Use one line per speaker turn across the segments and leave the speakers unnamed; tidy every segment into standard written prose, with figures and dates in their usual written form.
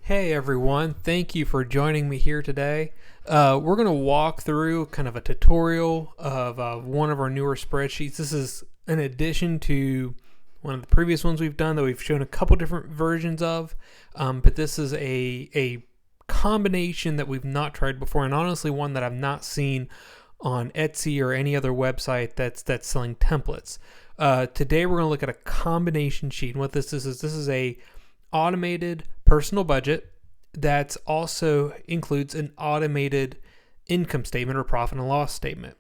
Hey everyone, thank you for joining me here today. We're going to walk through kind of a tutorial of one of our newer spreadsheets. This is in addition to one of the previous ones we've done that we've shown a couple different versions of, but this is a combination that we've not tried before, and honestly one that I've not seen on Etsy or any other website that's selling templates. Today we're going to look at a combination sheet, and what this is a automated personal budget that also includes an automated income statement or profit and loss statement.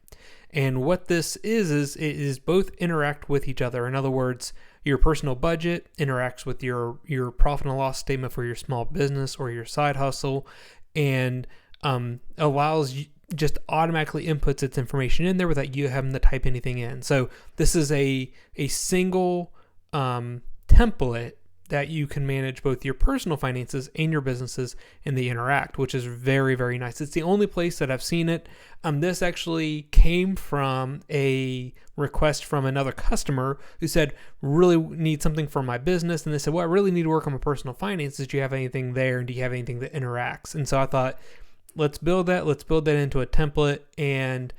And what this is both interact with each other. In other words, your personal budget interacts with your profit and loss statement for your small business or your side hustle, and allows you, just automatically inputs its information in there without you having to type anything in. So this is a single template that you can manage both your personal finances and your businesses, and they interact, which is very, very nice. It's the only place that I've seen it. This actually came from a request from another customer who said, really need something for my business. And they said, well, I really need to work on my personal finances. Do you have anything there? And do you have anything that interacts? And so I thought, let's build that into a template and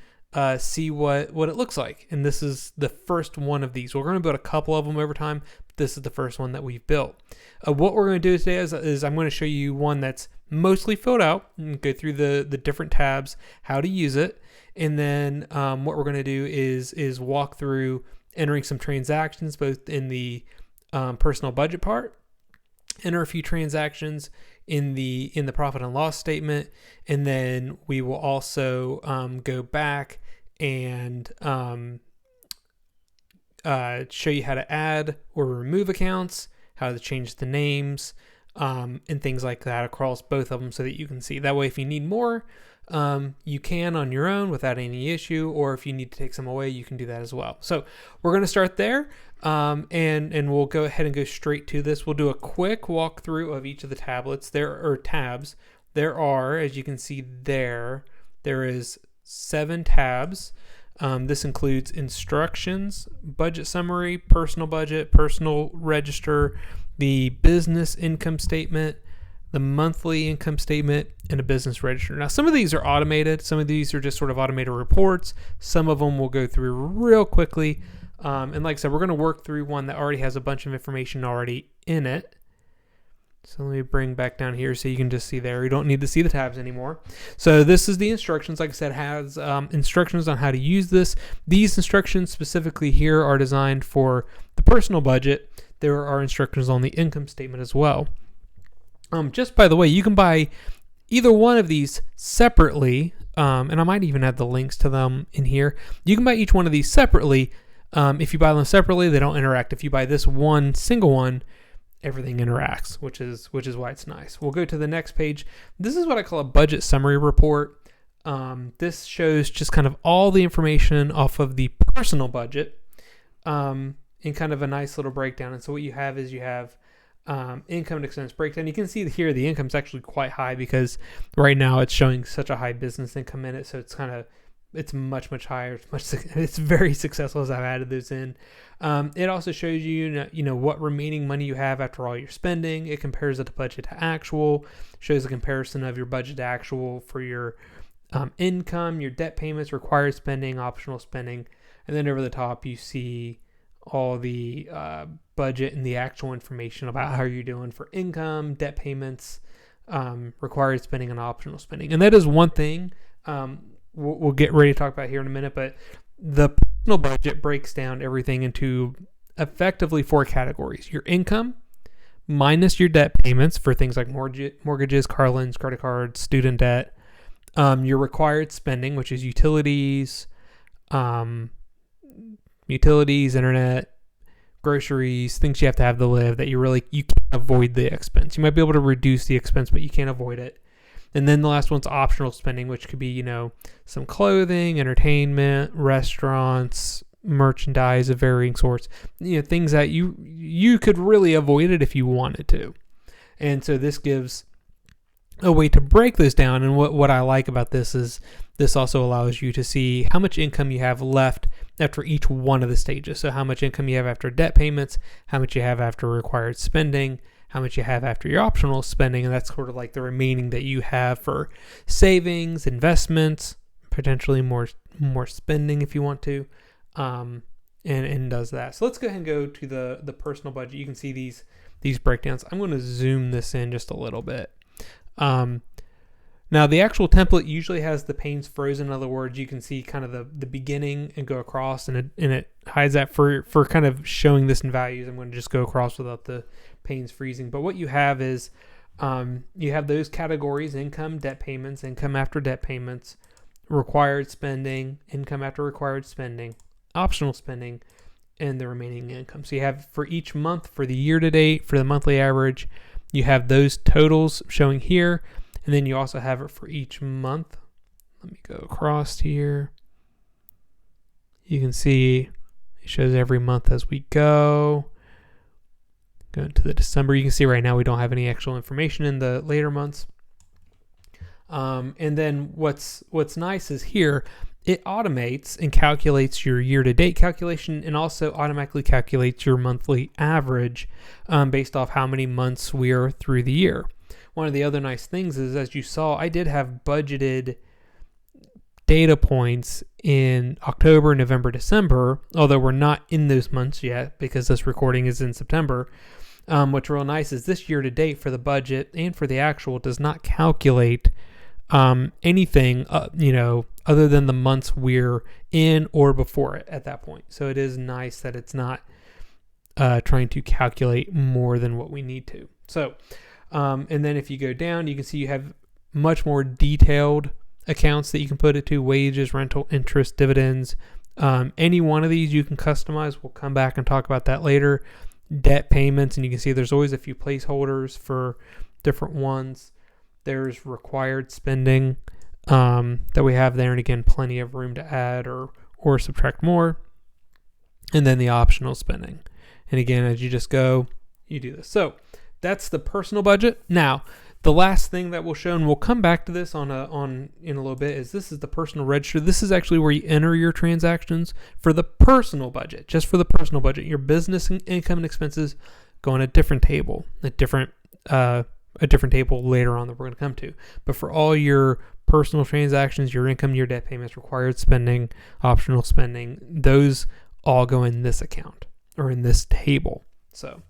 see what it looks like. And this is the first one of these. We're going to build a couple of them over time. This is the first one that we've built. What we're going to do today is I'm going to show you one that's mostly filled out and go through the different tabs, how to use it. And then what we're going to do is walk through entering some transactions, both in the personal budget part, enter a few transactions in the profit and loss statement, and then we will also go back and show you how to add or remove accounts, how to change the names, and things like that across both of them so that you can see. That way, if you need more, you can on your own without any issue, or if you need to take some away, you can do that as well. So we're going to start there, and we'll go ahead and go straight to this. We'll do a quick walkthrough of each of the tabs. There are, as you can see there is 7 tabs. This includes instructions, budget summary, personal budget, personal register, the business income statement, the monthly income statement, and a business register. Now, some of these are automated. Some of these are just sort of automated reports. Some of them we'll go through real quickly. And like I said, we're going to work through one that already has a bunch of information already in it. So let me bring back down here so you can just see there. You don't need to see the tabs anymore. So this is the instructions. Like I said, has instructions on how to use this. These instructions specifically here are designed for the personal budget. There are instructions on the income statement as well. Just by the way, you can buy either one of these separately, and I might even add the links to them in here. You can buy each one of these separately. If you buy them separately, they don't interact. If you buy this one single one, everything interacts, which is why it's nice. We'll go to the next page. This is what I call a budget summary report. This shows just kind of all the information off of the personal budget in kind of a nice little breakdown. And so what you have is income and expense breakdown. You can see here the income's actually quite high because right now it's showing such a high business income in it. So it's much higher. It's very successful as I've added those in. It also shows you what remaining money you have after all your spending. It compares it to budget to actual. Shows a comparison of your budget to actual for your income, your debt payments, required spending, optional spending, and then over the top you see all the budget and the actual information about how you're doing for income, debt payments, required spending, and optional spending. And that is one thing we'll get ready to talk about here in a minute, but the personal budget breaks down everything into effectively 4 categories. Your income minus your debt payments for things like mortgages, car loans, credit cards, student debt. Your required spending, which is utilities, internet, groceries, things you have to have to live that you can't avoid the expense. You might be able to reduce the expense, but you can't avoid it. And then the last one's optional spending, which could be, some clothing, entertainment, restaurants, merchandise of varying sorts, things that you could really avoid it if you wanted to. And so this gives a way to break this down. And what I like about this is this also allows you to see how much income you have left after each one of the stages. So how much income you have after debt payments, how much you have after required spending, how much you have after your optional spending, and that's sort of like the remaining that you have for savings, investments, potentially more spending if you want to, and does that. So let's go ahead and go to the personal budget. You can see these breakdowns. I'm going to zoom this in just a little bit. Now the actual template usually has the panes frozen. In other words, you can see kind of the beginning and go across, and it hides that for kind of showing this in values. I'm going to just go across without the panes freezing. But what you have is you have those categories: income, debt payments, income after debt payments, required spending, income after required spending, optional spending, and the remaining income. So you have for each month, for the year to date, for the monthly average, you have those totals showing here. And then you also have it for each month. Let me go across here. You can see it shows every month as we go. Go into the December. You can see right now we don't have any actual information in the later months. And then what's nice is here, it automates and calculates your year-to-date calculation and also automatically calculates your monthly average based off how many months we are through the year. One of the other nice things is, as you saw, I did have budgeted data points in October, November, December, although we're not in those months yet because this recording is in September. What's real nice is this year to date for the budget and for the actual does not calculate anything, other than the months we're in or before it at that point. So it is nice that it's not trying to calculate more than what we need to. So, and then if you go down, you can see you have much more detailed accounts that you can put it to: wages, rental, interest, dividends. Any one of these you can customize. We'll come back and talk about that later. Debt payments, and you can see there's always a few placeholders for different ones. There's required spending that we have there, and again, plenty of room to add or subtract more. And then the optional spending. And again, as you just go, you do this. So that's the personal budget. Now, the last thing that we'll show, and we'll come back to this in a little bit, is this is the personal register. This is actually where you enter your transactions for the personal budget, just for the personal budget. Your business income and expenses go on a different table, a different table later on that we're going to come to. But for all your personal transactions, your income, your debt payments, required spending, optional spending, those all go in this account or in this table. So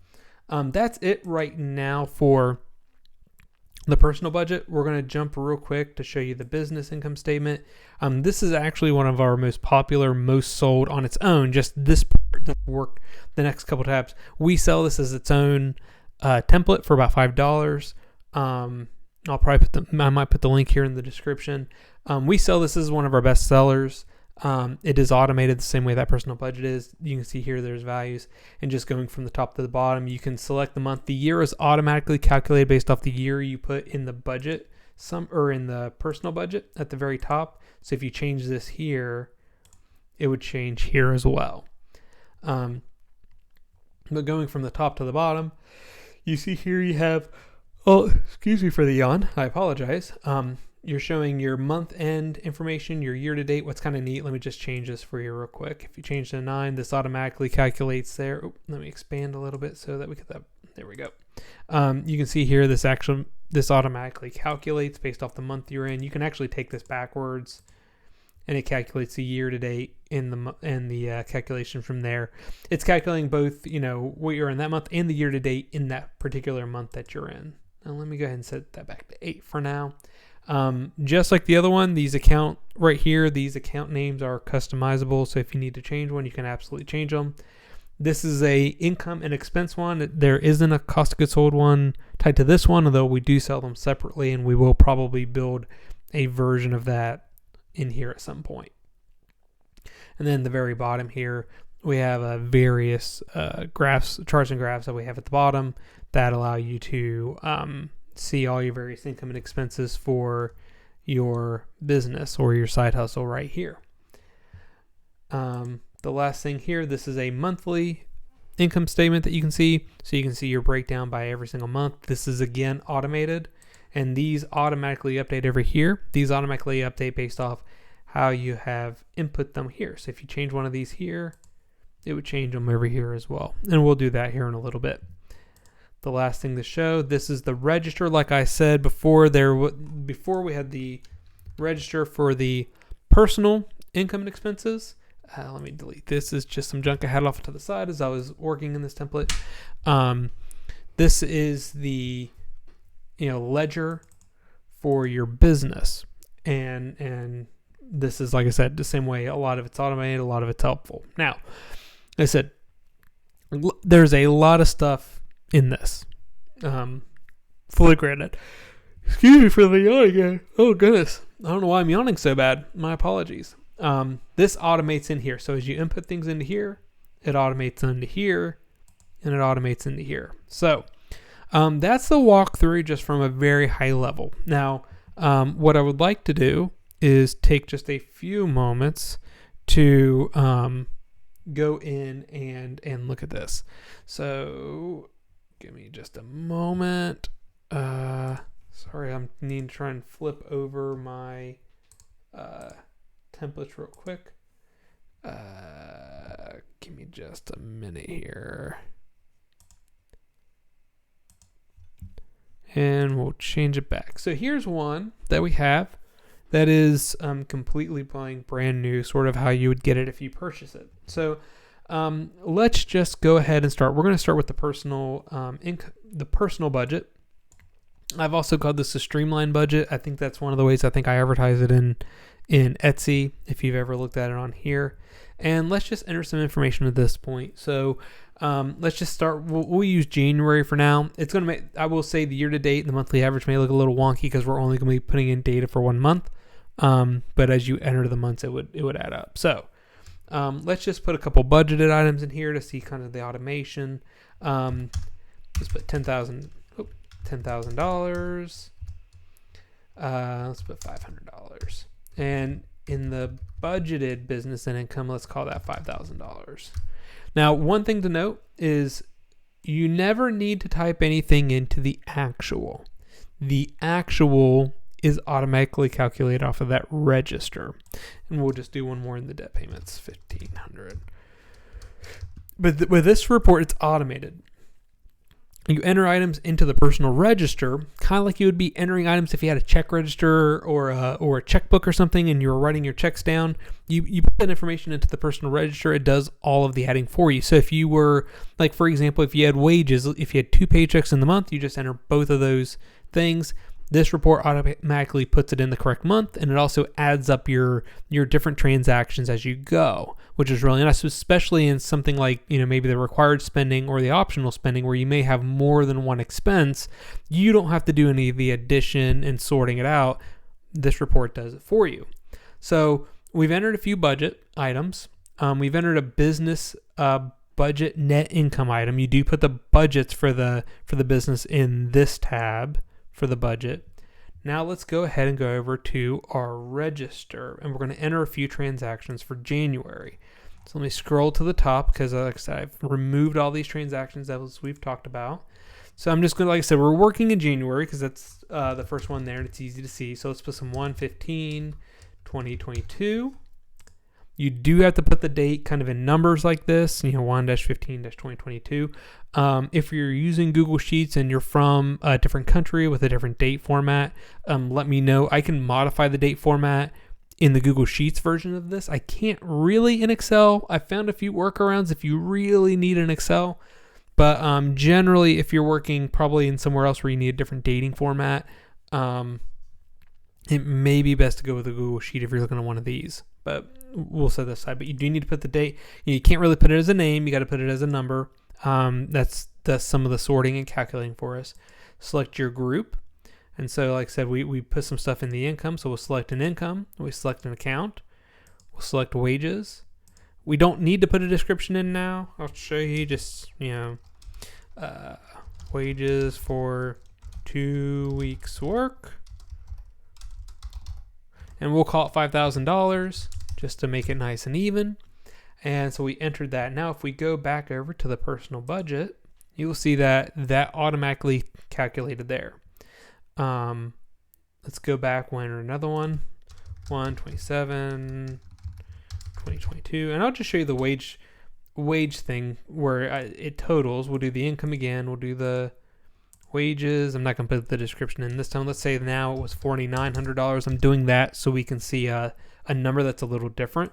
that's it right now for the personal budget. We're going to jump real quick to show you the business income statement. This is actually one of our most popular, most sold on its own. Just this part doesn't work. The next couple tabs, we sell this as its own template for about $5. I'll probably I might put the link here in the description. We sell this as one of our best sellers. It is automated the same way that personal budget is. You can see here there's values, and just going from the top to the bottom, you can select the month. The year is automatically calculated based off the year you put in the budget, in the personal budget at the very top. So if you change this here, it would change here as well. But going from the top to the bottom, you see here you have, excuse me for the yawn, I apologize. You're showing your month-end information, your year-to-date. What's kind of neat, let me just change this for you real quick. If you change to 9, this automatically calculates there. Let me expand a little bit so that we get that. There we go. You can see here this automatically calculates based off the month you're in. You can actually take this backwards, and it calculates the year-to-date in the calculation from there. It's calculating both, what you're in that month and the year-to-date in that particular month that you're in. Now let me go ahead and set that back to 8 for now. Just like the other one, these account names are customizable. So if you need to change one, you can absolutely change them. This is a income and expense one. There isn't a cost of goods sold one tied to this one, although we do sell them separately, and we will probably build a version of that in here at some point. And then the very bottom here, we have various charts and graphs that we have at the bottom that allow you to see all your various income and expenses for your business or your side hustle right here. The last thing here, this is a monthly income statement that you can see. So you can see your breakdown by every single month. This is again automated, and these automatically update over here. These automatically update based off how you have input them here. So if you change one of these here, it would change them over here as well. And we'll do that here in a little bit. the last thing to show. This is the register. Like I said before, before we had the register for the personal income and expenses. Let me delete this. Is just some junk I had off to the side as I was working in this template. This is the ledger for your business, and this is, like I said, the same way. A lot of it's automated, a lot of it's helpful. Now, like I said, there's a lot of stuff in this. Fully granted. Excuse me for the yawn again. Oh goodness, I don't know why I'm yawning so bad. My apologies. This automates in here. So as you input things into here, it automates into here, and it automates into here. So that's the walkthrough just from a very high level. Now, what I would like to do is take just a few moments to go in and look at this. So give me just a moment. Sorry, I'm needing to try and flip over my templates real quick. Give me just a minute here. And we'll change it back. So here's one that we have that is completely brand new, sort of how you would get it if you purchase it. So let's just go ahead and start. We're going to start with the personal budget. I've also called this a Streamlined Budget. I think that's one of the ways I think I advertise it in Etsy, if you've ever looked at it on here. And let's just enter some information at this point. So let's just start. We'll use January for now. It's going to make, I will say, the year to date, the monthly average may look a little wonky because we're only going to be putting in data for 1 month. But as you enter the months, it would add up. So let's just put a couple budgeted items in here to see kind of the automation. Let's put $10,000. Let's put $500. And in the budgeted business and income, let's call that $5,000. Now, one thing to note is you never need to type anything into the actual. The actual is automatically calculated off of that register. And we'll just do one more in the debt payments, $1,500. But with this report, it's automated. You enter items into the personal register, kind of like you would be entering items if you had a check register or a checkbook or something, and you were writing your checks down. You put that information into the personal register. It does all of the adding for you. So if you were, like, for example, if you had wages, if you had 2 paychecks in the month, you just enter both of those things. This report automatically puts it in the correct month, and it also adds up your different transactions as you go, which is really nice, especially in something like, maybe the required spending or the optional spending where you may have more than one expense. You don't have to do any of the addition and sorting it out. This report does it for you. So we've entered a few budget items. We've entered a business budget net income item. You do put the budgets for the business in this tab for the budget. Now let's go ahead and go over to our register, and we're going to enter a few transactions for January. So let me scroll to the top because, like I said, I've removed all these transactions as we've talked about. So I'm just going to, like I said, we're working in January because that's the first one there and it's easy to see. So let's put some 1/15/2022. You do have to put the date kind of in numbers like this, 1-15-2022. If you're using Google Sheets and you're from a different country with a different date format, let me know. I can modify the date format in the Google Sheets version of this. I can't really in Excel. I found a few workarounds if you really need an Excel. But generally, if you're working probably in somewhere else where you need a different dating format, it may be best to go with a Google Sheet if you're looking at one of these. But we'll set this aside. But you do need to put the date. You can't really put it as a name. You got to put it as a number. That's some of the sorting and calculating for us. Select your group. And so, like I said, we put some stuff in the income. So we'll select an income. We select an account. We'll select wages. We don't need to put a description in now. I'll show you just, wages for 2 weeks work. And we'll call it $5,000 just to make it nice and even. And so we entered that. Now, if we go back over to the personal budget, you will see that automatically calculated there. Let's go back. We'll enter another one. 1/27/2022. And I'll just show you the wage thing where it totals. We'll do the income again. We'll do the wages. I'm not going to put the description in this time. Let's say now it was $4,900. I'm doing that so we can see a number that's a little different.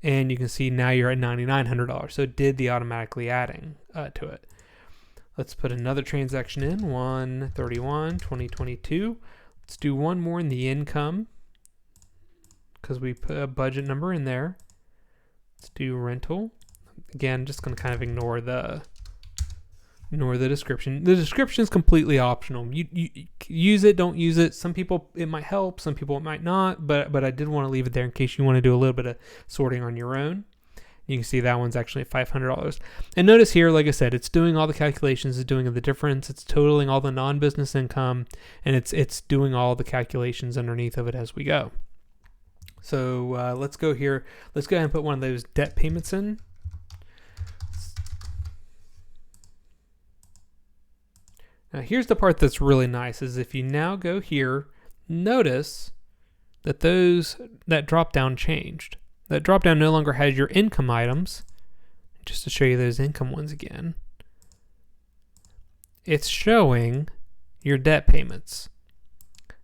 And you can see now you're at $9,900. So it did the automatically adding to it. Let's put another transaction in, 1/31/2022. Let's do one more in the income because we put a budget number in there. Let's do rental. Again, just going to kind of ignore the description. The description is completely optional. You use it, don't use it. Some people it might help, some people it might not, but I did want to leave it there in case you want to do a little bit of sorting on your own. You can see that one's actually at $500. And notice here, like I said, it's doing all the calculations, it's doing the difference, it's totaling all the non-business income, and it's doing all the calculations underneath of it as we go. So let's go here. Let's go ahead and put one of those debt payments in. Now here's the part that's really nice is if you now go here, notice that that drop down changed. That drop down no longer has your income items. Just to show you those income ones again. It's showing your debt payments.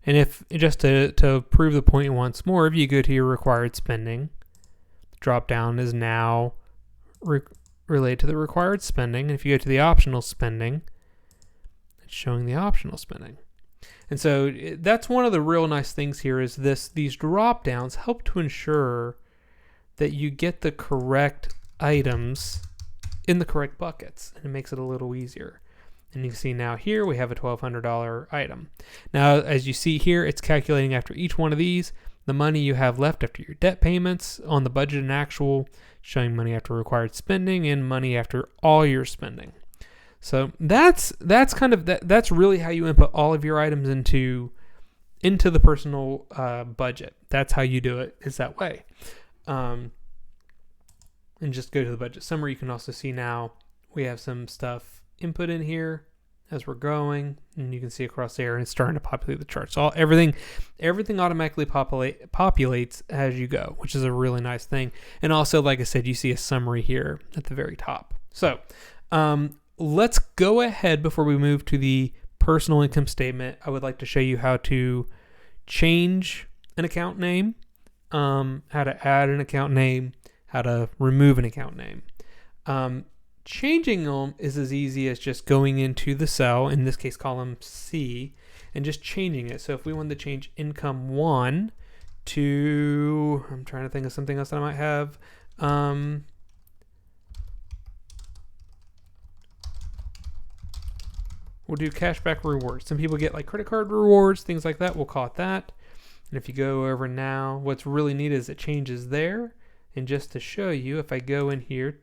And if just to prove the point once more, if you go to your required spending, the drop down is now related to the required spending. And if you go to the optional spending, showing the optional spending. And so that's one of the real nice things here is these drop downs help to ensure that you get the correct items in the correct buckets, and it makes it a little easier. And you can see now here we have a $1,200 item. Now as you see here, it's calculating after each one of these the money you have left after your debt payments on the budget and actual, showing money after required spending and money after all your spending. So that's kind of that's really how you input all of your items into the personal budget. That's how you do it. Is that way. And just go to the budget summary. You can also see now we have some stuff input in here as we're going, and you can see across there, and it's starting to populate the chart. So everything automatically populates as you go, which is a really nice thing. And also, like I said, you see a summary here at the very top. So let's go ahead before we move to the personal income statement. I would like to show you how to change an account name, how to add an account name, how to remove an account name. Changing them is as easy as just going into the cell, in this case column C, and just changing it. So if we wanted to change income 1 to, I'm trying to think of something else that I might have. We'll do cashback rewards. Some people get like credit card rewards, things like that. We'll call it that. And if you go over now, what's really neat is it changes there. And just to show you, if I go in here,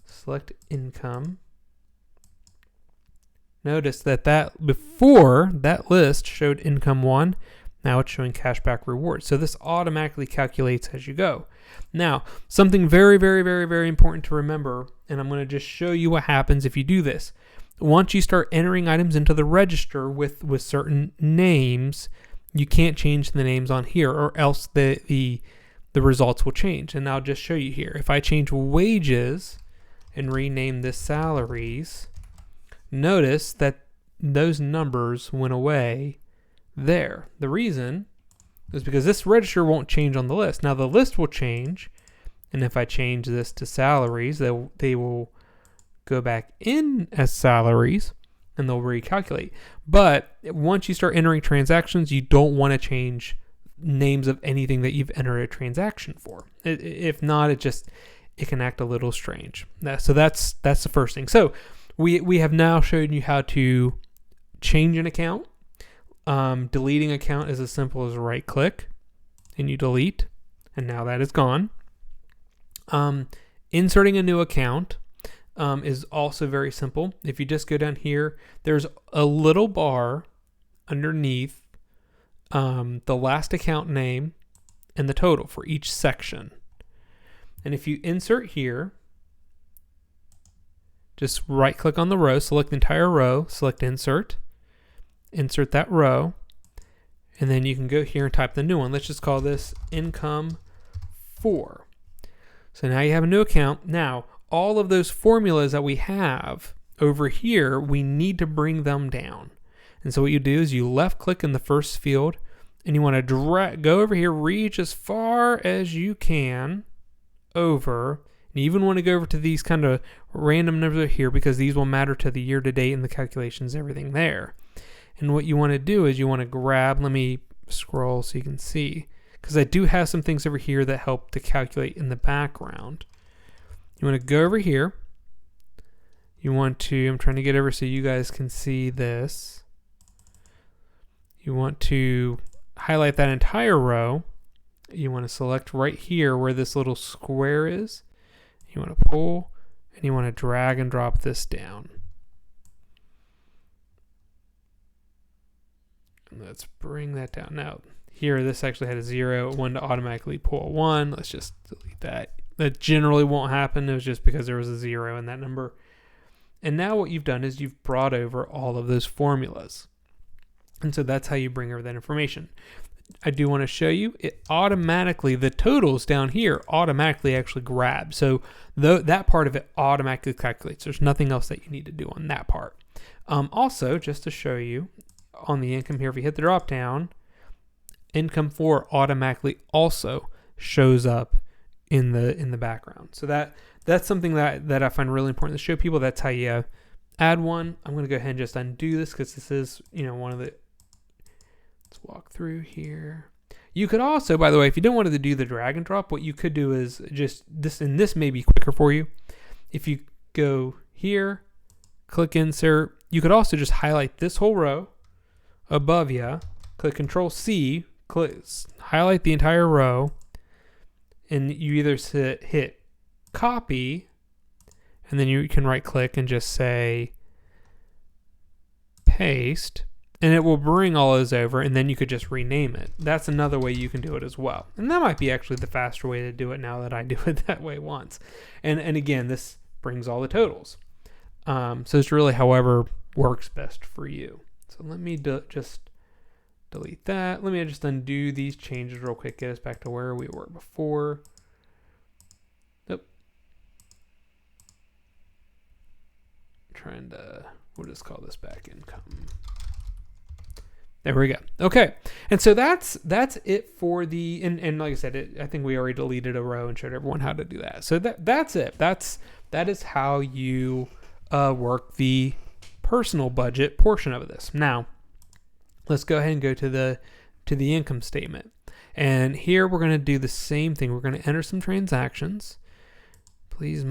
select income, notice that before that list showed income 1, now it's showing cashback rewards. So this automatically calculates as you go. Now, something very, very, very, very important to remember, and I'm going to just show you what happens if you do this. Once you start entering items into the register with certain names, you can't change the names on here, or else the results will change. And I'll just show you here. If I change wages and rename this salaries, notice that those numbers went away there. The reason is because this register won't change on the list. Now the list will change, and if I change this to salaries, they will go back in as salaries and they'll recalculate. But once you start entering transactions, you don't want to change names of anything that you've entered a transaction for. If not, it can act a little strange. So that's the first thing. So we have now shown you how to change an account. Deleting account is as simple as right click and you delete, and now that is gone. Inserting a new account is also very simple. If you just go down here, there's a little bar underneath the last account name and the total for each section. And if you insert here, just right click on the row, select the entire row, select insert that row, and then you can go here and type the new one. Let's just call this income 4. So now you have a new account. Now, all of those formulas that we have over here, we need to bring them down. And so what you do is you left click in the first field, and you want to go over here, reach as far as you can over. And you even want to go over to these kind of random numbers here, because these will matter to the year to date and the calculations, everything there. And what you want to do is you want to grab, let me scroll so you can see, because I do have some things over here that help to calculate in the background. You want to go over here. You want to, I'm trying to get over so you guys can see this. You want to highlight that entire row. You want to select right here where this little square is. You want to pull, and you want to drag and drop this down. Let's bring that down. Now, here, this actually had a 0. It wanted to automatically pull a 1. Let's just delete that. That generally won't happen. It was just because there was a 0 in that number. And now what you've done is you've brought over all of those formulas. And so that's how you bring over that information. I do want to show you, it automatically, the totals down here automatically actually grab. So that part of it automatically calculates. There's nothing else that you need to do on that part. Also, just to show you, on the income here, if you hit the drop down, income 4 automatically also shows up in the background. So that's something that I find really important to show people. That's how you add one. I'm going to go ahead and just undo this, because this is, one of the, let's walk through here. You could also, by the way, if you don't want to do the drag and drop, what you could do is just this, and this may be quicker for you. If you go here, click insert, you could also just highlight this whole row above you, click Control C, highlight the entire row, and you either hit copy, and then you can right click and just say paste, and it will bring all those over, and then you could just rename it. That's another way you can do it as well. And that might be actually the faster way to do it now that I do it that way once. And again, this brings all the totals. So it's really however works best for you. So let me just delete that. Let me just undo these changes real quick, get us back to where we were before. Nope. We'll just call this back income. There we go. Okay. And so that's it for the, and like I said, I think we already deleted a row and showed everyone how to do that. So that's it. That is how you work the personal budget portion of this. Now, let's go ahead and go to the income statement. And here we're going to do the same thing. We're going to enter some transactions. Please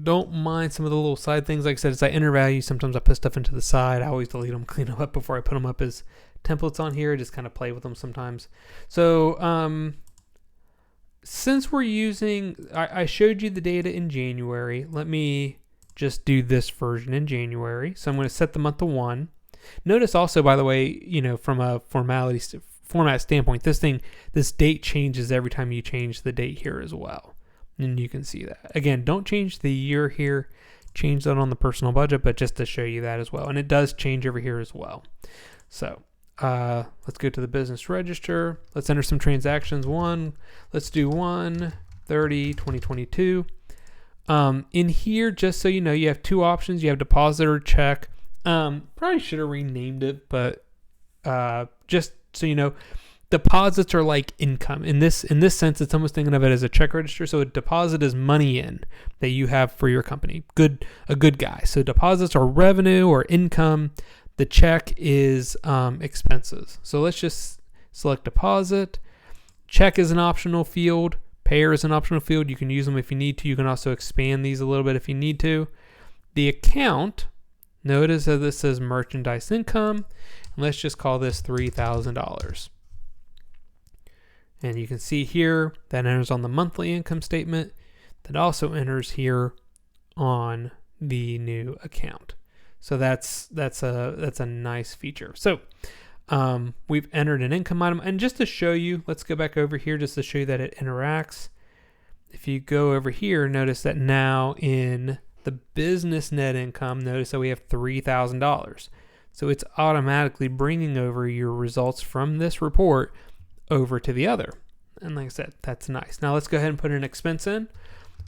don't mind some of the little side things. Like I said, as I enter value, sometimes I put stuff into the side. I always delete them, clean them up before I put them up as templates on here. Just kind of play with them sometimes. So since we're using, I showed you the data in January. Let me just do this version in January. So I'm going to set the month to 1. Notice also, by the way, from a format standpoint, this date changes every time you change the date here as well. And you can see that. Again, don't change the year here. Change that on the personal budget, but just to show you that as well. And it does change over here as well. So let's go to the business register. Let's enter some transactions. Let's do 1/30/2022. In here, just so you know, you have two options. You have deposit or check. Probably should have renamed it, but just so you know, deposits are like income. In this sense, it's almost thinking of it as a check register. So a deposit is money in that you have for your company. A good guy. So deposits are revenue or income. The check is expenses. So let's just select deposit. Check is an optional field. Payer is an optional field. You can use them if you need to. You can also expand these a little bit if you need to. The account, notice that this says merchandise income. And let's just call this $3,000. And you can see here that enters on the monthly income statement. That also enters here on the new account. So that's a nice feature. So we've entered an income item, and just to show you, let's go back over here just to show you that it interacts. If you go over here, notice that now in the business net income, notice that we have $3,000. So it's automatically bringing over your results from this report over to the other. And like I said, that's nice. Now let's go ahead and put an expense in.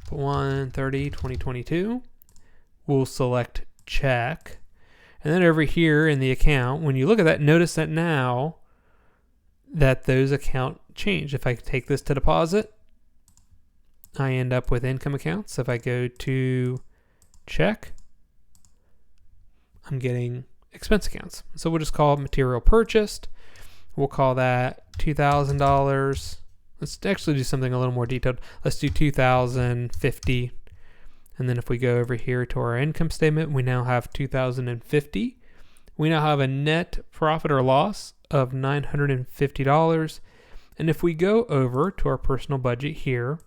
1/30/2022. We'll select check. And then over here in the account, when you look at that, notice that now that those account change. If I take this to deposit, I end up with income accounts. If I go to check, I'm getting expense accounts. So we'll just call it material purchased. We'll call that $2,000. Let's actually do something a little more detailed. Let's do $2,050. And then if we go over here to our income statement, we now have $2,050. We now have a net profit or loss of $950. And if we go over to our personal budget here,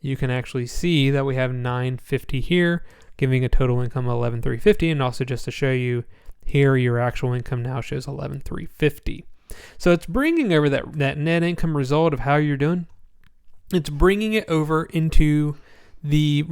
you can actually see that we have $950 here, giving a total income of $11,350. And also just to show you here, your actual income now shows $11,350. So it's bringing over that net income result of how you're doing. It's bringing it over into the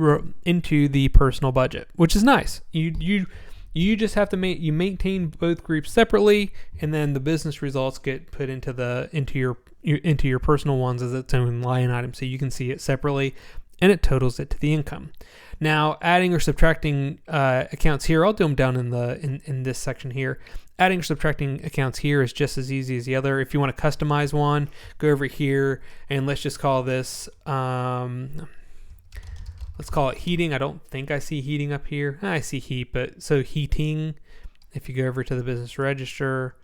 personal budget, which is nice. You just have to maintain both groups separately, and then the business results get put into your personal ones as its own line item, so you can see it separately, and it totals it to the income. Now, adding or subtracting accounts here, I'll do them down in this section here. Adding or subtracting accounts here is just as easy as the other. If you want to customize one, go over here, and let's just call this, let's call it heating. I don't think I see heating up here. I see heat, but so heating, if you go over to the business register,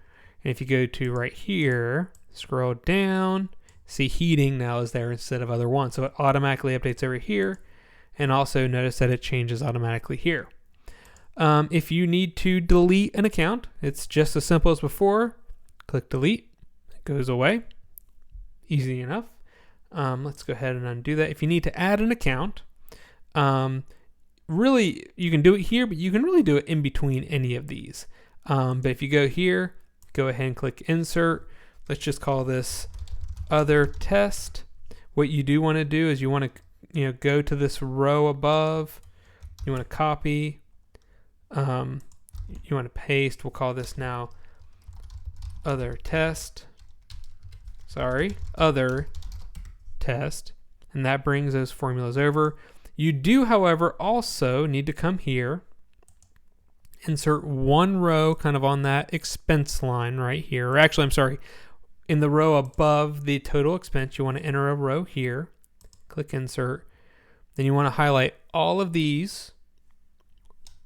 and if you go to right here, scroll down, see heating now is there instead of other one. So it automatically updates over here. And also notice that it changes automatically here. If you need to delete an account, it's just as simple as before. Click delete, it goes away. Easy enough. Let's go ahead and undo that. If you need to add an account, really you can do it here, but you can really do it in between any of these. But if you go here, go ahead and click insert. Let's just call this other test. What you do want to do is you want to go to this row above. You want to copy. You want to paste. We'll call this now other test. Other test. And that brings those formulas over. You do, however, also need to come here, insert one row kind of on that expense line right here. Or actually, I'm sorry, in the row above the total expense, you want to enter a row here. Click insert. Then you want to highlight all of these,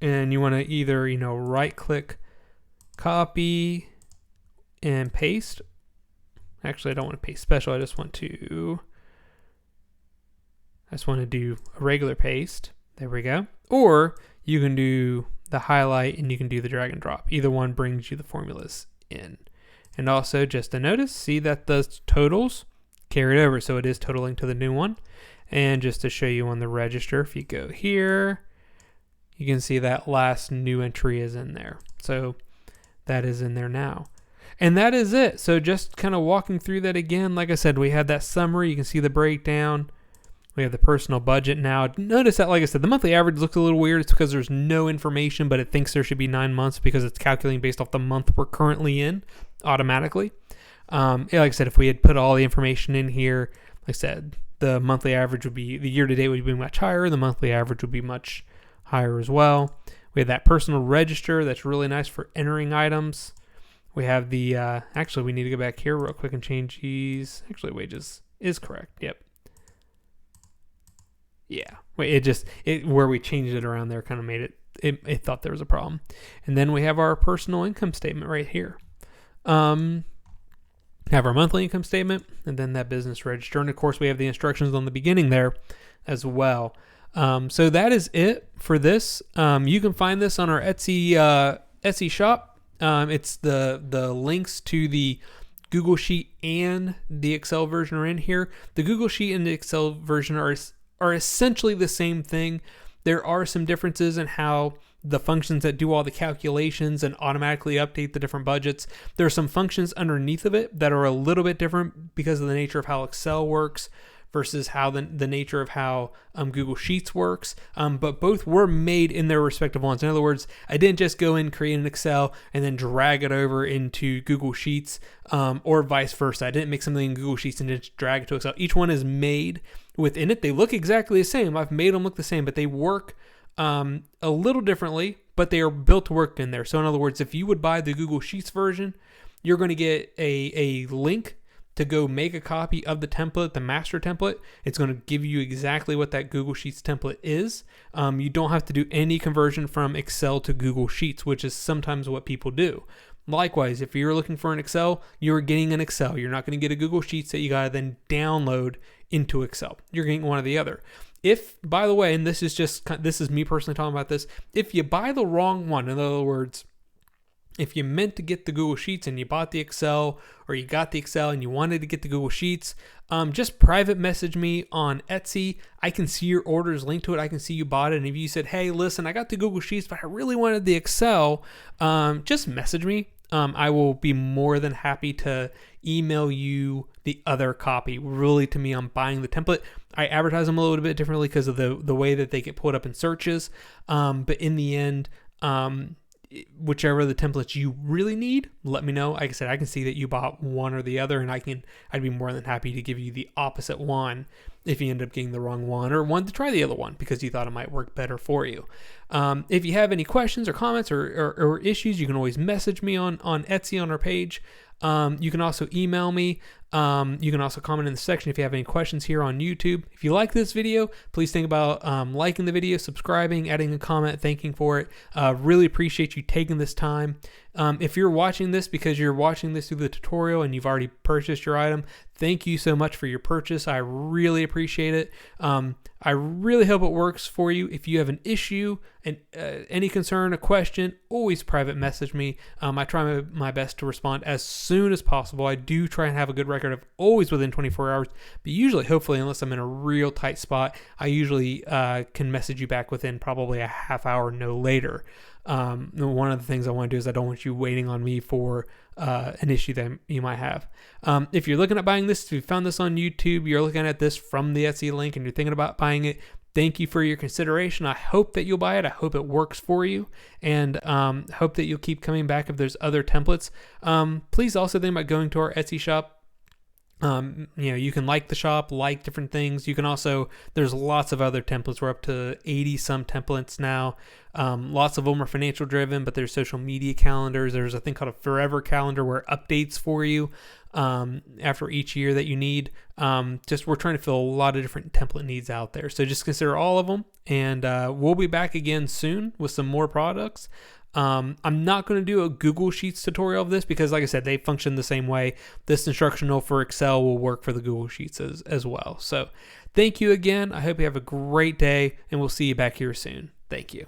and you want to either right click, copy, and paste. Actually, I don't want to paste special. I just want to do a regular paste. There we go. Or you can do the highlight and you can do the drag and drop. Either one brings you the formulas in. And also just to notice, see that the totals carried over. So it is totaling to the new one. And just to show you on the register, if you go here, you can see that last new entry is in there. So that is in there now. And that is it. So just kind of walking through that again, like I said, we had that summary. You can see the breakdown. We have the personal budget now. Notice that, like I said, the monthly average looks a little weird. It's because there's no information, but it thinks there should be 9 months because it's calculating based off the month we're currently in automatically. Like I said, if we had put all the information in here, like I said, the monthly average would be, the year-to-date would be much higher. The monthly average would be much higher as well. We have that personal register that's really nice for entering items. We have the, actually, we need to go back here real quick and change these. Actually, wages is correct. Yep. Yeah. Wait, where we changed it around there kind of made it thought there was a problem. And then we have our personal income statement right here. Have our monthly income statement and then that business register. And of course, we have the instructions on the beginning there as well. So that is it for this. You can find this on our Etsy shop. It's the links to the Google Sheet and the Excel version are in here. The Google Sheet and the Excel version are essentially the same thing. There are some differences in how the functions that do all the calculations and automatically update the different budgets. There are some functions underneath of it that are a little bit different because of the nature of how Excel works versus how the nature of how Google Sheets works. But both were made in their respective ones. In other words, I didn't just go in, create an Excel, and then drag it over into Google Sheets, or vice versa. I didn't make something in Google Sheets and just drag it to Excel. Each one is made within it. They look exactly the same. I've made them look the same, but they work a little differently but they are built to work in there. So in other words, if you would buy the Google Sheets version, you're going to get a link to go make a copy of the template, the master template. It's going to give you exactly what that Google Sheets template is. You don't have to do any conversion from Excel to Google Sheets, which is sometimes what people do. Likewise, if you're looking for an Excel, you're getting an Excel. You're not going to get a Google Sheets that you got to then download into Excel. You're getting one or the other. If, by the way, and this is me personally talking about this, if you buy the wrong one, in other words, if you meant to get the Google Sheets and you bought the Excel, or you got the Excel and you wanted to get the Google Sheets, just private message me on Etsy. I can see your orders linked to it. I can see you bought it. And if you said, hey, listen, I got the Google Sheets, but I really wanted the Excel, just message me. I will be more than happy to email you the other copy. Really, to me, I'm buying the template. I advertise them a little bit differently because of the way that they get pulled up in searches. But in the end, whichever of the templates you really need, let me know. Like I said, I can see that you bought one or the other, and I'd be more than happy to give you the opposite one if you end up getting the wrong one, or one to try the other one because you thought it might work better for you. If you have any questions or comments or issues, you can always message me on Etsy on our page. You can also email me. You can also comment in the section if you have any questions here on YouTube. If you like this video, please think about liking the video, subscribing, adding a comment, thanking for it. Really appreciate you taking this time. If you're watching this because you're watching this through the tutorial and you've already purchased your item, thank you so much for your purchase. I really appreciate it. I really hope it works for you. If you have an issue, and any concern, a question, always private message me. I try my best to respond as soon as possible. I do try and have a good record of always within 24 hours, but usually, hopefully, unless I'm in a real tight spot, I usually can message you back within probably a half hour, no later. One of the things I want to do is I don't want you waiting on me for an issue that you might have. If you're looking at buying this, if you found this on YouTube, you're looking at this from the Etsy link and you're thinking about buying it, thank you for your consideration. I hope that you'll buy it. I hope it works for you, and hope that you'll keep coming back if there's other templates. Please also think about going to our Etsy shop. You can like the shop, like different things. You can also, there's lots of other templates. We're up to 80 some templates now. Lots of them are financial driven, but there's social media calendars. There's a thing called a forever calendar where updates for you after each year that you need. We're trying to fill a lot of different template needs out there. So just consider all of them, and we'll be back again soon with some more products. I'm not going to do a Google Sheets tutorial of this because, like I said, they function the same way. This instructional for Excel will work for the Google Sheets as well. So thank you again. I hope you have a great day, and we'll see you back here soon. Thank you.